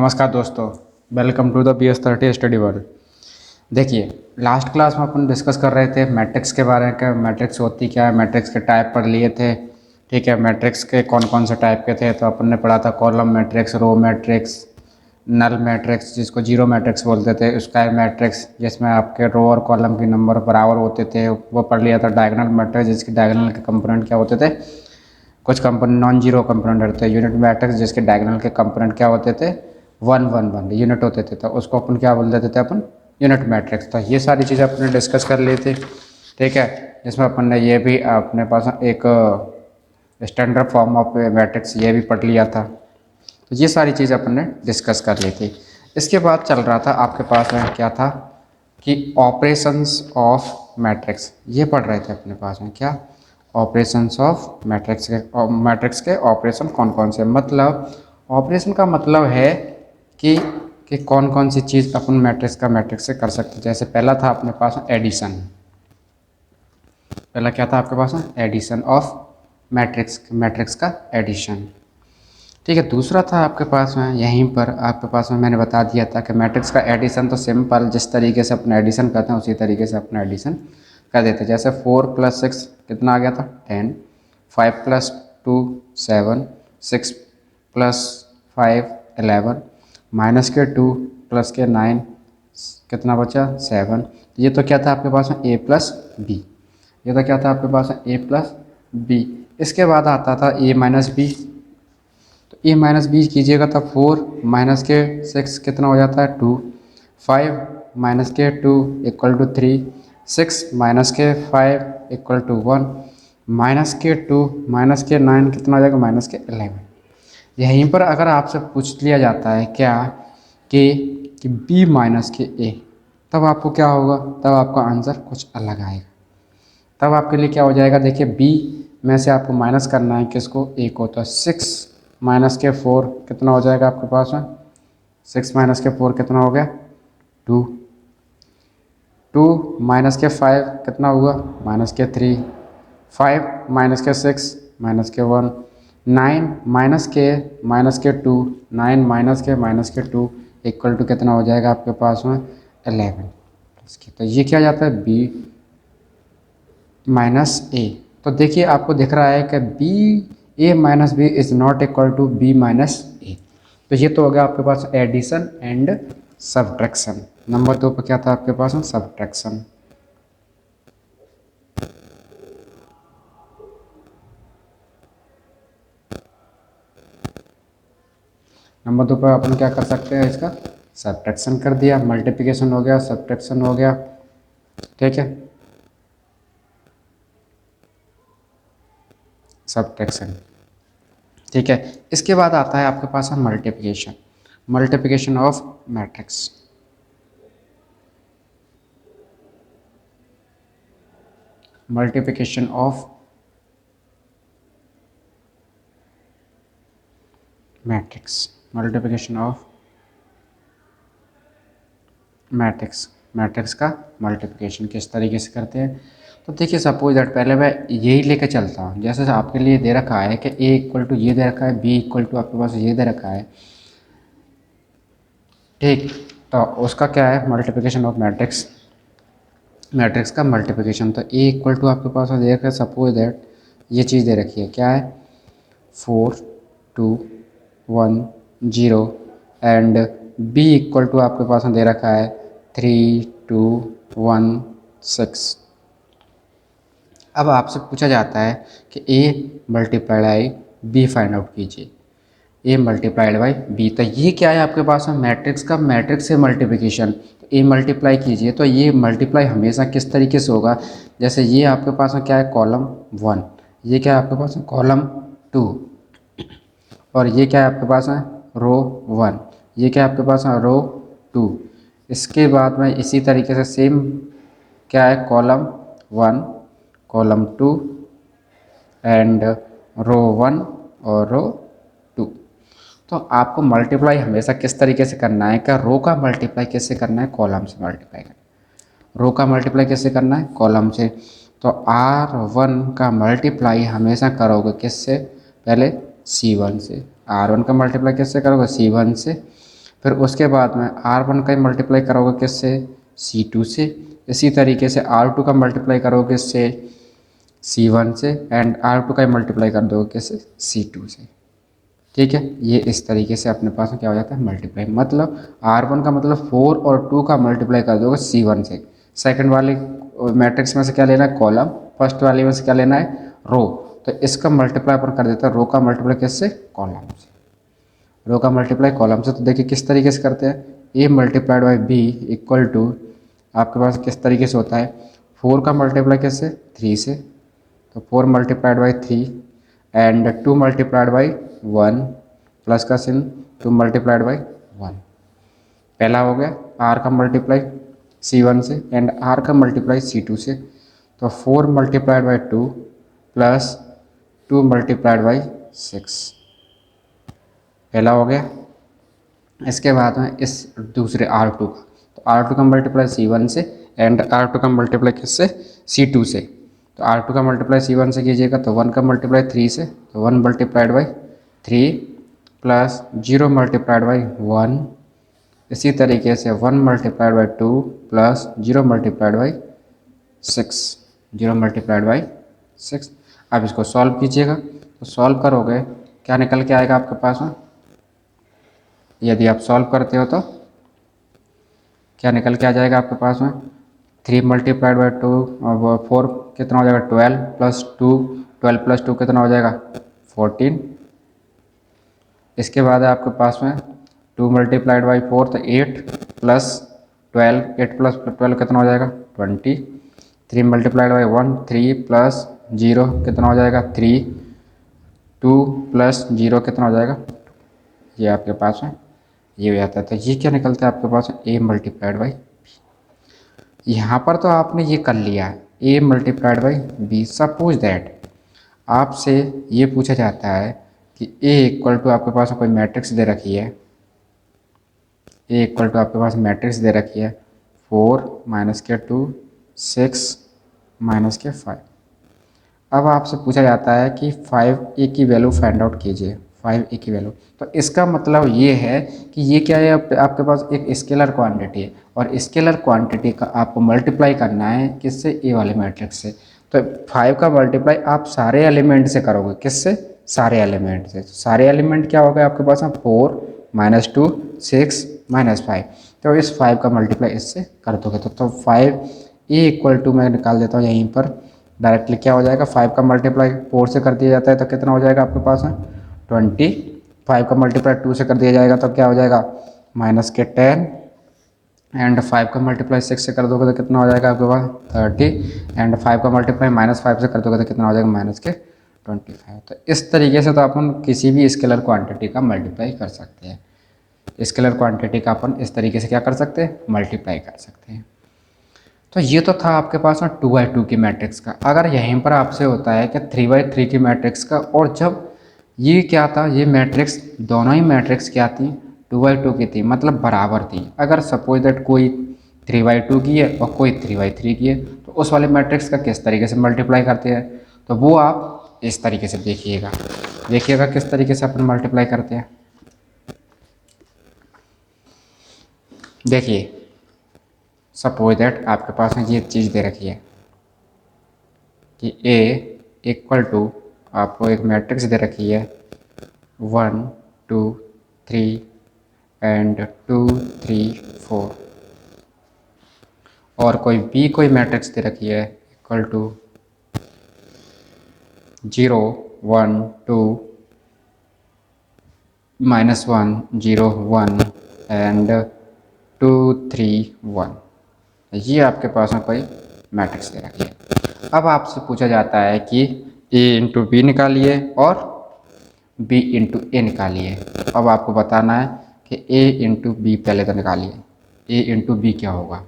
नमस्कार दोस्तों, welcome to the BS30 study world. देखिए, लास्ट क्लास में अपन डिस्कस कर रहे थे मैट्रिक्स के बारे में। क्या मैट्रिक्स होती क्या है, मैट्रिक्स के टाइप पढ़ लिए थे। ठीक है, मैट्रिक्स के कौन कौन से टाइप के थे तो अपन ने पढ़ा था column matrix, row matrix, null matrix जिसको जीरो मैट्रिक्स बोलते थे, स्क्वायर मैट्रिक्स जिसमें आपके रो और कॉलम के नंबर बराबर होते थे वो पढ़ लिया था। डायगोनल मैट्रिक्स जिसके डायगोनल के कंपोनेंट क्या होते थे, कुछ कंपोनेंट नॉन जीरो कंपोनेंट होते थे। यूनिट मैट्रिक्स जिसके डायगोनल के कंपोनेंट क्या होते थे, 1 1 1 यूनिट होते थे, तो उसको अपन क्या बोल देते थे, अपन यूनिट मैट्रिक्स। तो ये सारी चीज़ें अपने डिस्कस कर ली थी। ठीक है, जिसमें अपन ने ये भी अपने पास एक स्टैंडर्ड फॉर्म ऑफ मैट्रिक्स ये भी पढ़ लिया था। तो ये सारी चीज़ अपन ने डिस्कस कर ली थी। इसके बाद चल रहा था आपके पास में क्या था कि ऑपरेशंस ऑफ मैट्रिक्स, ये पढ़ रहे थे अपने पास में क्या, ऑपरेशंस ऑफ मैट्रिक्स के ऑपरेशन कौन कौन से। मतलब ऑपरेशन का मतलब है कि कौन कौन सी चीज़ अपन मैट्रिक्स से कर सकते हैं। जैसे पहला था अपने पास एडिशन, पहला क्या था आपके पास एडिशन ऑफ मैट्रिक्स का एडिशन। ठीक है, दूसरा था आपके पास में, यहीं पर आपके पास में मैंने बता दिया था कि मैट्रिक्स का एडिशन तो सिंपल, जिस तरीके से अपना एडिशन करते हैं उसी तरीके से अपना एडिशन कर देते। जैसे 4 + 6 कितना आ गया था 10, 5 + 2 7, 6 + 5 11, -2 + 9 कितना बचा 7। ये तो क्या था आपके पास में a + b, ये तो क्या था आपके पास में a + b। इसके बाद आता था a - b, तो a - b कीजिएगा तो 4 - 6 कितना हो जाता है 2, 5 - 2 = 3, 6 - 5 = 1, -2 - 9 कितना हो जाएगा -11। यहीं पर अगर आपसे पूछ लिया जाता है क्या कि b - a, तब आपको क्या होगा, तब आपका आंसर कुछ अलग आएगा। तब आपके लिए क्या हो जाएगा, देखिए b में से आपको माइनस करना है किसको, a को। तो 6 - 4 कितना हो जाएगा आपके पास में, 6 - 4 कितना हो गया 2, 2 - 5 कितना हुआ -3, 5 - 6 -1, 9 -2, 9 -2 = कितना हो जाएगा आपके पास में 11। तो ये क्या जाता है b - a। तो देखिए आपको दिख रहा है कि a - b is not equal to b - a। तो ये तो हो गया आपके पास एडिशन एंड सब्ट्रैक्शन। नंबर 2 पर क्या था आपके पास सब्ट्रैक्शन। नंबर 2 पर अपन क्या कर सकते हैं, इसका सब्ट्रैक्शन कर दिया। मल्टीप्लिकेशन हो गया, सब्ट्रैक्शन हो गया। ठीक है, सब्ट्रैक्शन। ठीक है, इसके बाद आता है आपके पास multiplication, multiplication of matrix. Multiplication of matrix, multiplication of matrix का मल्टीप्लिकेशन किस तरीके से करते हैं। तो देखिए सपोज दैट पहले मैं यही लेके चलता हूँ, जैसे आपके लिए दे रखा है कि a = ये दे रखा है, b = आपके पास ये दे रखा है। ठीक, तो उसका क्या है मल्टीप्लिकेशन ऑफ मैट्रिक्स का मल्टीप्लिकेशन। तो a = आपके पास दे रखा है, सपोज दैट ये चीज़ दे रखी है क्या है 4 2 1 0 एंड b = आपके पास दे रखा है 3 2 1 6। अब आपसे पूछा जाता है कि a × b फाइंड आउट कीजिए, a × b। तो ये क्या है आपके पास में मैट्रिक्स का, मैट्रिक्स से मल्टीप्लिकेशन। तो a मल्टीप्लाई कीजिए, तो ये मल्टीप्लाई हमेशा किस तरीके से होगा, जैसे ये आपके पास में क्या है कॉलम 1, ये क्या है आपके पास में कॉलम 2, और ये क्या है आपके पास में रो 1, ये क्या है आपके पास में रो 2। इसके बाद में इसी तरीके से सेम क्या है कॉलम 1, कॉलम 2 एंड रो 1 और रो 2। तो आपको मल्टीप्लाई हमेशा किस तरीके से करना है, क्या रो का मल्टीप्लाई कैसे करना है, कॉलम से मल्टीप्लाई करना है। रो का मल्टीप्लाई कैसे करना है, कॉलम से। तो R1 का मल्टीप्लाई हमेशा करोगे किससे, पहले C1 से। R1 का मल्टीप्लाई किससे करोगे, C1 से, फिर उसके बाद में R1 का मल्टीप्लाई करोगे किससे, C2 से। इसी तरीके से R2 का मल्टीप्लाई करोगे किससे, C1 से, एंड R2 का मल्टीप्लाई कर दोगे किससे, C2 से। ठीक है, ये इस तरीके से अपने पास में क्या हो जाता है, मल्टीप्लाई। मतलब R1 का मतलब 4 और 2 का मल्टीप्लाई कर दोगे C1 से। सेकंड वाले मैट्रिक्स में से क्या लेना है, कॉलम। फर्स्ट वाले में से क्या लेना है, रो। तो इसका मल्टीप्लाई अपन कर देते हैं, रो का मल्टीप्लाई किससे, कॉलम से। रो का मल्टीप्लाई कॉलम से। तो देखिए किस तरीके से करते हैं, A multiplied by B equal to आपके पास किस तरीके से होता है, 4 का मल्टीप्लाई किससे, 3 से। तो 4 multiplied by 3 and 2 multiplied by 1 plus का सिन 2 मल्टीप्लाइड बाई 1। पहला हो गया R का मल्टीप्लाई C1 से एंड R का मल्टीप्लाई C2 से। तो 4 multiplied by 2 plus 2 multiplied by 6 पहला हो गया। इसके बाद में इस दूसरे R2 का, तो R2 का मल्टीप्लाई C1 से एंड R2 का मल्टीप्लाई किससे, C2 से। तो R2 का मल्टीप्लाई C1 से कीजिएगा तो 1 का मल्टीप्लाई 3 से, तो 1 multiplied by 3 plus 0 multiplied by 1। इसी तरीके से 1 multiplied by 2 plus 0 multiplied by 6, 0 multiplied by 6। अब इसको सॉल्व कीजिएगा, तो सॉल्व करोगे क्या निकल के आएगा आपके पास में, यदि आप सॉल्व करते हो तो क्या निकल के आ जाएगा आपके पास में, 3 मल्टीप्लाइड बाई 2 और 4 कितना हो जाएगा, 12 प्लस 2, 12 प्लस 2 कितना हो जाएगा, 14। इसके बाद है आपके पास में 2 मल्टीप्लाइड बाई 4 तो 8 प्लस 12, 8 प्लस 12 कितना हो जाएगा, 20। 3 मल्टीप्लाइड बाई 1 3 प्लस 0 कितना हो जाएगा, 3। 2 प्लस 0 कितना हो जाएगा, ये आपके पास में ये हो जाता है। तो ये क्या निकलता है आपके पास, A मल्टीप्लाइड बाई बी। यहाँ पर तो आपने ये कर लिया, A multiplied by B. Suppose that आपसे ये पूछा जाता है कि A इक्वल टू आपके पास कोई मैट्रिक्स दे रखी है, A इक्वल टू आपके पास मैट्रिक्स दे रखी है 4 माइनस के 2 6 माइनस के 5। अब आपसे पूछा जाता है कि 5A की वैल्यू फाइंड आउट कीजिए, 5A की वैल्यू। तो इसका मतलब ये है कि ये क्या है, आपके पास एक स्केलर क्वांटिटी है और स्केलर क्वांटिटी का आपको मल्टीप्लाई करना है किससे, A वाले मैट्रिक्स से। तो 5 का मल्टीप्लाई आप सारे एलिमेंट से करोगे, किससे, सारे एलिमेंट से। तो सारे एलिमेंट क्या हो गए आपके पास, 4 माइनस 2 6 माइनस 5। तो इस 5 का मल्टीप्लाई इससे कर दोगे तो 5A इक्वल टू मैं निकाल देता हूँ यहीं पर डायरेक्टली, क्या हो जाएगा, 5 का मल्टीप्लाई 4 से कर दिया जाता है तो कितना हो जाएगा आपके पास में 20। 5 का मल्टीप्लाई 2 से कर दिया जाएगा तो क्या हो जाएगा माइनस के 10 एंड 5 का मल्टीप्लाई 6 से कर दोगे तो कितना हो जाएगा आपके पास 30 एंड 5 का मल्टीप्लाई -5 से कर दोगे तो कितना हो जाएगा माइनस के 25। तो इस तरीके से तो अपन किसी भी स्केलर क्वांटिटी का मल्टीप्लाई कर सकते हैं। स्केलर क्वांटिटी का अपन इस तरीके से क्या कर सकते हैं, मल्टीप्लाई कर सकते हैं। तो ये तो था आपके पास में 2x2 की मैट्रिक्स का। अगर यहीं पर आपसे होता है कि 3x3 की मैट्रिक्स का, और जब ये क्या था, ये मैट्रिक्स दोनों ही मैट्रिक्स क्या थी, 2x2 की थी, मतलब बराबर थी। अगर सपोज दैट कोई 3x2 की है और कोई 3x3 की है तो उस वाले मैट्रिक्स का किस तरीके से मल्टीप्लाई करते हैं, तो वो आप इस तरीके से देखिएगा किस तरीके से अपन मल्टीप्लाई करते हैं। देखिए सपोज दैट आपके पास में ये चीज़ दे रखी है कि A इक्वल टू आपको एक मैट्रिक्स दे रखी है 1 2 3 एंड 2 3 4, और कोई मैट्रिक्स दे रखी है इक्वल टू 0 1 2 -1 0 1 एंड 2 3 1। ये आपके पास में कोई मैट्रिक्स दे रखी है। अब आपसे पूछा जाता है कि A इंटू बी निकालिए और B इंटू ए निकालिए। अब आपको बताना है कि A इंटू बी पहले तो निकालिए, A इंटू बी क्या होगा।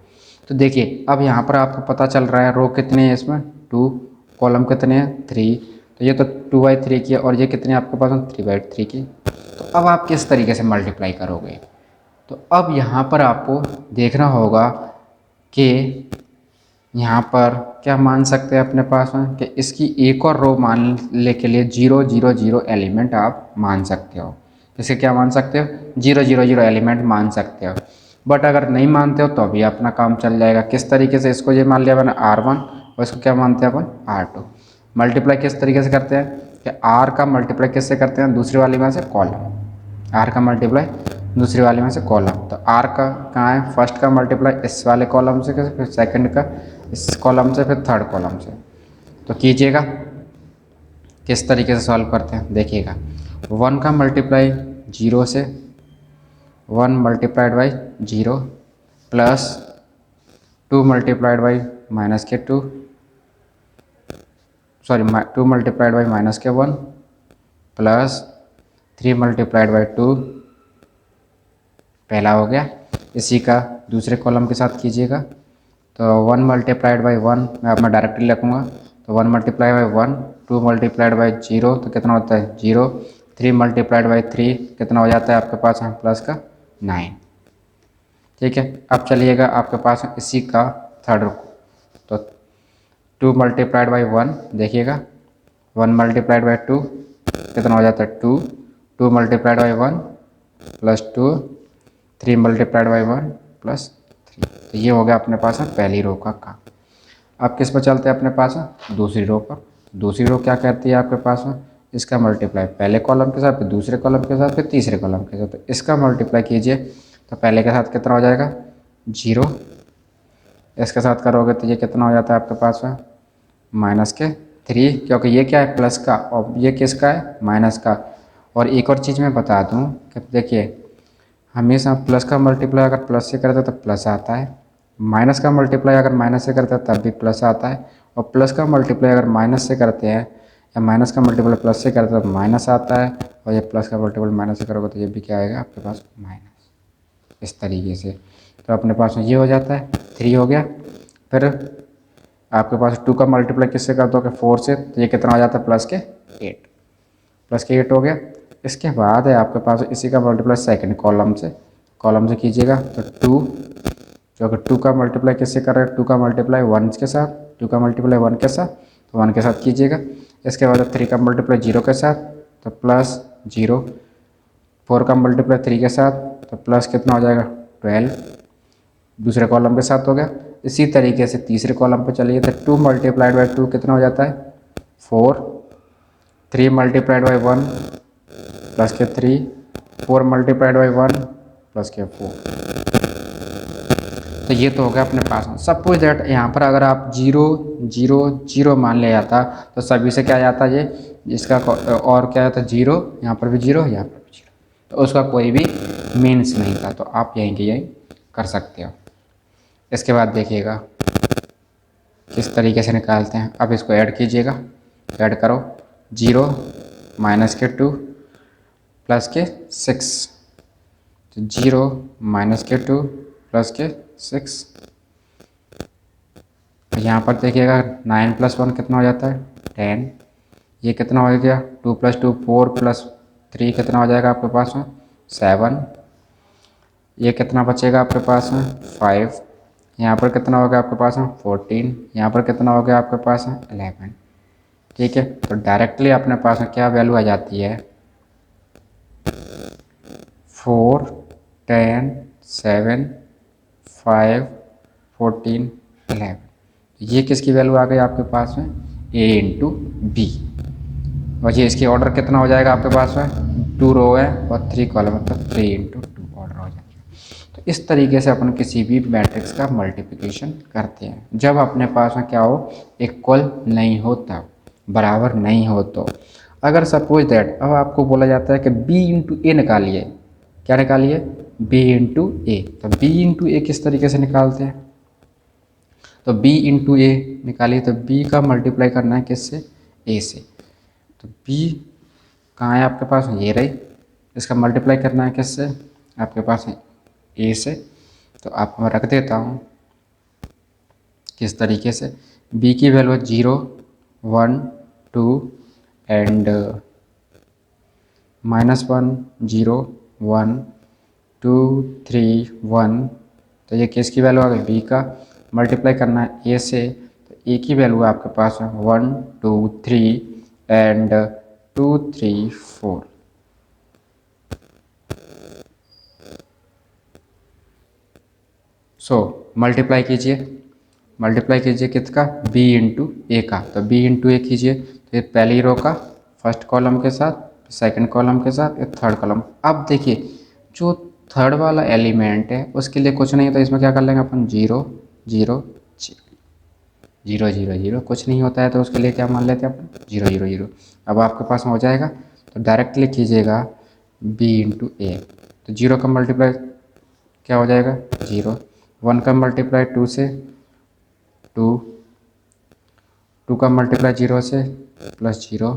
तो देखिए अब यहाँ पर आपको पता चल रहा है रो कितने हैं इसमें 2, कॉलम कितने हैं 3, तो ये तो 2/3 की है और ये कितने आपके पास 3/3 की। तो अब आप किस तरीके से मल्टीप्लाई करोगे, तो अब यहाँ पर आपको देखना होगा कि यहाँ पर क्या मान सकते हैं अपने पास में कि इसकी एक और रो मान ले के लिए 0 0 0 एलिमेंट आप मान सकते हो। इसे क्या मान सकते हो, 0 0 0 एलिमेंट मान सकते हो। बट अगर नहीं मानते हो तो भी अपना काम चल जाएगा। किस तरीके से, इसको ये मान लिया मैंने R1 और इसको क्या मानते हैं अपन R2। मल्टीप्लाई किस तरीके से करते हैं कि R का मल्टीप्लाई किससे करते हैं, दूसरी वाली में से कॉलम, R का मल्टीप्लाई दूसरी वाली में से कॉलम। तो R का कहाँ है, फर्स्ट का मल्टीप्लाई इस वाले कॉलम से, फिर सेकंड का इस कॉलम से, फिर थर्ड कॉलम से। तो कीजिएगा किस तरीके से सॉल्व करते हैं, देखिएगा 1 का मल्टीप्लाई 0 से, 1 multiplied by 0 plus 2 multiplied by minus के 2, सॉरी 2 मल्टीप्लाइड बाई माइनस के 1 प्लस 3 मल्टीप्लाइड बाई 2, पहला हो गया। इसी का दूसरे कॉलम के साथ कीजिएगा। तो 1 मल्टीप्लाइड बाई 1 मैं डायरेक्टली लिखूँगा, तो 1 मल्टीप्लाई बाई 1, 2 मल्टीप्लाइड बाई 0 तो कितना होता है 0, 3 मल्टीप्लाइड बाई 3 कितना हो जाता है आपके पास है प्लस का 9। ठीक है, अब चलिएगा आपके पास इसी का थर्ड, तो 2 मल्टीप्लाइड बाई 1 देखिएगा, 1 मल्टीप्लाइड बाई 2 कितना हो जाता है 2, 2 multiplied by 1 plus 2, 3 multiplied by 1 plus 3। तो ये हो गया अपने पास है पहली रो का काम। अब किस पर चलते हैं अपने पास है दूसरी रो पर। दूसरी रो क्या कहती है आपके पास में, इसका मल्टीप्लाई पहले कॉलम के साथ, फिर दूसरे कॉलम के साथ, फिर तीसरे कॉलम के साथ। तो इसका मल्टीप्लाई कीजिए, तो पहले के साथ कितना हो जाएगा 0, इसके साथ करोगे तो ये कितना हो जाता है आपके पास में माइनस के 3, क्योंकि ये क्या है प्लस का और ये किसका है माइनस का। और एक और चीज़ मैं बता दूं कि देखिए हमेशा प्लस का मल्टीप्लाई अगर प्लस से करते हैं तो प्लस आता है, माइनस का मल्टीप्लाई अगर माइनस से करते हैं तब भी प्लस आता है, और प्लस का मल्टीप्लाई अगर माइनस से करते हैं या माइनस का मल्टीप्लाई प्लस से करते हैं तो माइनस आता है, और ये प्लस का मल्टीप्लाई माइनस से करोगे तो ये भी क्या आएगा आपके पास माइनस, इस तरीके से। तो अपने पास में ये हो जाता है 3 हो गया। फिर आपके पास 2 का मल्टीप्लाई किससे कर दोगे 4 से, तो ये कितना हो जाता है प्लस के 8, प्लस के 8 हो गया। इसके बाद है आपके पास इसी का मल्टीप्लाई सेकंड कॉलम से कीजिएगा, तो 2, जो कि 2 का मल्टीप्लाई किससे कर रहे हैं 2 का मल्टीप्लाई 1 के साथ, 2 का मल्टीप्लाई 1 के साथ, तो 1 के साथ कीजिएगा। इसके बाद 3 का मल्टीप्लाई 0 के साथ, तो प्लस 0, 4 का मल्टीप्लाई 3 के साथ, तो प्लस कितना हो जाएगा 12, दूसरे कॉलम के साथ हो गया। इसी तरीके से तीसरे कॉलम पे चलिए, तो 2 मल्टीप्लाइड बाई 2 कितना हो जाता है 4, 3 मल्टीप्लाइड बाई 1 प्लस के 3, 4 मल्टीप्लाइड बाई 1 प्लस के 4। तो ये तो हो गया अपने पास में। सपोज दैट यहाँ पर अगर आप 0 0 0 मान ले जाता तो सभी से क्या जाता ये इसका, और क्या जाता 0, यहाँ पर भी 0, यहाँ पर भी 0, तो उसका कोई भी मीन्स नहीं था। तो आप यहीं के यहीं कर सकते हो। इसके बाद देखिएगा किस तरीके से निकालते हैं। अब इसको ऐड कीजिएगा, ऐड करो 0 माइनस के 2 प्लस के 6, तो 0 माइनस के 2 प्लस के 6। यहाँ पर देखिएगा 9 प्लस 1 कितना हो जाता है 10, ये कितना हो गया 2 प्लस 2 4 प्लस 3 कितना हो जाएगा आपके पास में 7, ये कितना बचेगा आपके पास में 5, यहाँ पर कितना हो गया आपके पास में 14, यहाँ पर कितना हो गया आपके पास में 11। ठीक है, तो डायरेक्टली अपने पास में क्या वैल्यू आ जाती है 4 10 7 5 14 11। ये किसकी वैल्यू आ गई आपके पास में a इंटू बी। और ये इसकी ऑर्डर कितना हो जाएगा आपके पास में 2 रो है और 3 कॉलम है, तो 3 इंटू 2 ऑर्डर हो जाएगा। तो इस तरीके से अपन किसी भी मैट्रिक्स का मल्टीप्लिकेशन करते हैं जब अपने पास में क्या हो इक्वल नहीं होता, बराबर नहीं हो। तो अगर सपोज दैट अब आपको बोला जाता है कि b इंटू ए निकालिए, क्या निकालिए b इंटू ए, तो b इंटू ए किस तरीके से निकालते हैं, तो b इंटू ए निकालिए, तो b का मल्टीप्लाई करना है किससे a से, तो b कहाँ है आपके पास ये रही, इसका मल्टीप्लाई करना है किससे आपके पास है a से। तो आप मैं रख देता हूँ किस तरीके से, b की वैल्यू 0 1 2 एंड -1 0 1 2 3 1। तो ये किसकी वैल्यू आ गई b का, मल्टीप्लाई करना है a से, तो a की वैल्यू आपके पास है 1 2 3 एंड 2 3 4। सो मल्टीप्लाई कीजिए किसका, b इंटू ए का। तो b इंटू ए कीजिए, तो ये पहली रो का फर्स्ट कॉलम के साथ, सेकंड कॉलम के साथ, ये थर्ड कॉलम। अब देखिए जो थर्ड वाला एलिमेंट है उसके लिए कुछ नहीं होता, इसमें क्या कर लेंगे अपन, 0 0 0 0 0, कुछ नहीं होता है तो उसके लिए क्या मान लेते हैं अपन, 0 0 0। अब आपके पास में हो जाएगा, तो डायरेक्टली कीजिएगा b इंटू ए। तो 0 का मल्टीप्लाई क्या हो जाएगा, 0। 1 का मल्टीप्लाई 2 से 2, 2 का मल्टीप्लाई 0 से प्लस 0,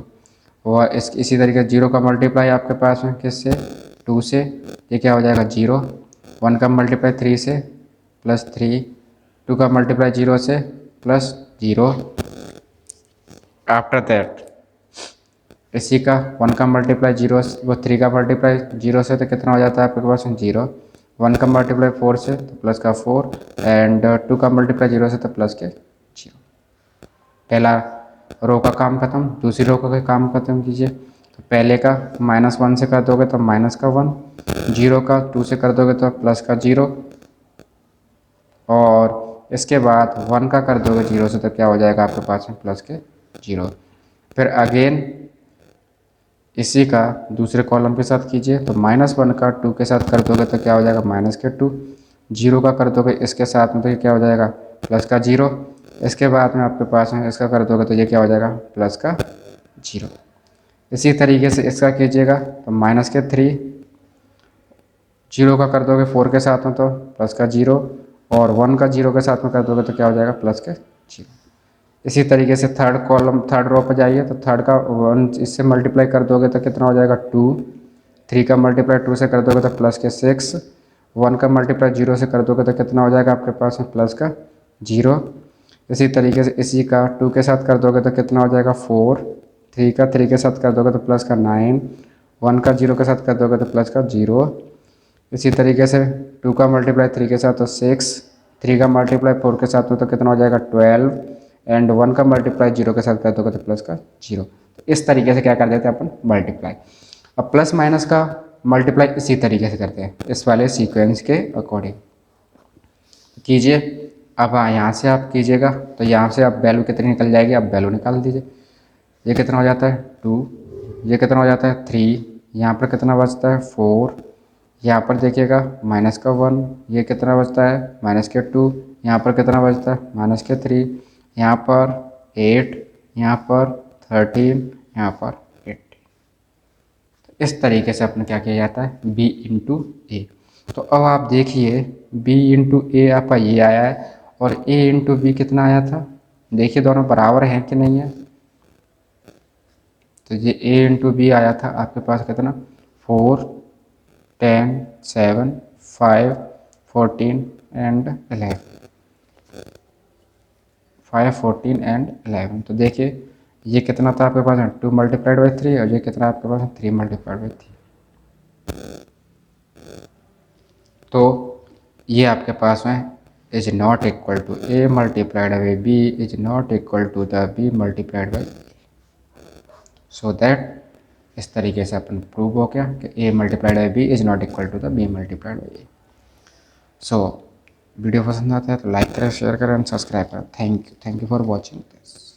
और इसी तरीके 0 का मल्टीप्लाई आपके पास में किससे, 2 से, ये क्या हो जाएगा 0। 1 का मल्टीप्लाई 3 से प्लस 3, 2 का मल्टीप्लाई 0 से प्लस 0। आफ्टर दैट इसी का 1 का मल्टीप्लाई 0, वो 3 का मल्टीप्लाई 0 से तो कितना हो जाता है आपके पास में 0। 1 का मल्टीप्लाई 4 से तो प्लस का 4, एंड 2 का मल्टीप्लाई 0 से तो प्लस के 0। पहला रो का काम खत्म, दूसरी रो का काम खत्म कीजिए। तो पहले का -1 से कर दोगे तो माइनस का 1, 0 का 2 से कर दोगे तो प्लस का 0, और इसके बाद 1 का कर दोगे 0 से तो क्या हो जाएगा आपके पास में प्लस के 0। फिर अगेन इसी का दूसरे कॉलम के साथ कीजिए। तो -1 का 2 के साथ कर दोगे तो क्या हो जाएगा माइनस के 2, 0 का कर दोगे इसके साथ में तो ये क्या हो जाएगा प्लस का 0। इसके बाद में आपके पास में इसका कर दोगे तो ये क्या हो जाएगा प्लस का 0। इसी तरीके से इसका कीजिएगा, तो माइनस के 3, 0 का कर दोगे 4 के साथ में तो प्लस का 0, और 1 का 0 के साथ में कर दोगे तो क्या हो जाएगा प्लस के 0। इसी तरीके से थर्ड रो पर जाइए, तो थर्ड का 1 इससे मल्टीप्लाई कर दोगे तो कितना हो जाएगा 2, 3 का मल्टीप्लाई 2 से कर दोगे तो प्लस के 6, 1 का मल्टीप्लाई 0 से कर दोगे तो कितना हो जाएगा आपके पास में प्लस का 0। इसी तरीके से इसी का 2 के साथ कर दोगे तो कितना हो जाएगा 4, 3 का 3 के साथ कर दोगे तो प्लस का 9, 1 का 0 के साथ कर दोगे तो प्लस का 0। इसी तरीके से 2 का मल्टीप्लाई 3 के साथ तो 6, 3 का मल्टीप्लाई 4 के साथ में तो कितना हो जाएगा 12, एंड 1 का मल्टीप्लाई 0 के साथ कर दोगे तो प्लस का 0। तो इस तरीके से क्या कर देते हैं अपन मल्टीप्लाई। अब प्लस माइनस का मल्टीप्लाई इसी तरीके से करते हैं, इस वाले सीक्वेंस के अकॉर्डिंग कीजिए। अब यहाँ से आप कीजिएगा तो यहाँ से आप वैल्यू कितनी निकल जाएगी, आप वैल्यू निकाल दीजिए। ये कितना हो जाता है 2, ये कितना हो जाता है 3, यहाँ पर कितना बचता है 4, यहाँ पर देखिएगा माइनस का 1, ये कितना बचता है माइनस के 2, यहाँ पर कितना बचता है माइनस के 3, यहाँ पर 8, यहाँ पर 13, यहाँ पर 8। इस तरीके से अपने क्या किया जाता है b इंटू ए। तो अब आप देखिए b इंटू ए आपका ये आया है, और a इंटू बी कितना आया था, देखिए दोनों बराबर हैं कि नहीं है। तो ये a इंटू बी आया था आपके पास कितना 4, 10, 7, 5, 14 एंड 11, 5, 14 एंड 11। तो देखिए ये कितना था आपके पास 2 मल्टीप्लाइड बाई 3, और ये कितना आपके पास 3 मल्टीप्लाइड बाई 3। तो ये आपके पास में is not equal to a multiplied by b is not equal to the b multiplied by a। So that इस तरीके से अपन प्रूव हो गया कि a multiplied by b is not equal to the b multiplied by a। So video पसंद आता है तो लाइक करें, शेयर करें एंड सब्सक्राइब करें। Thank you for watching this.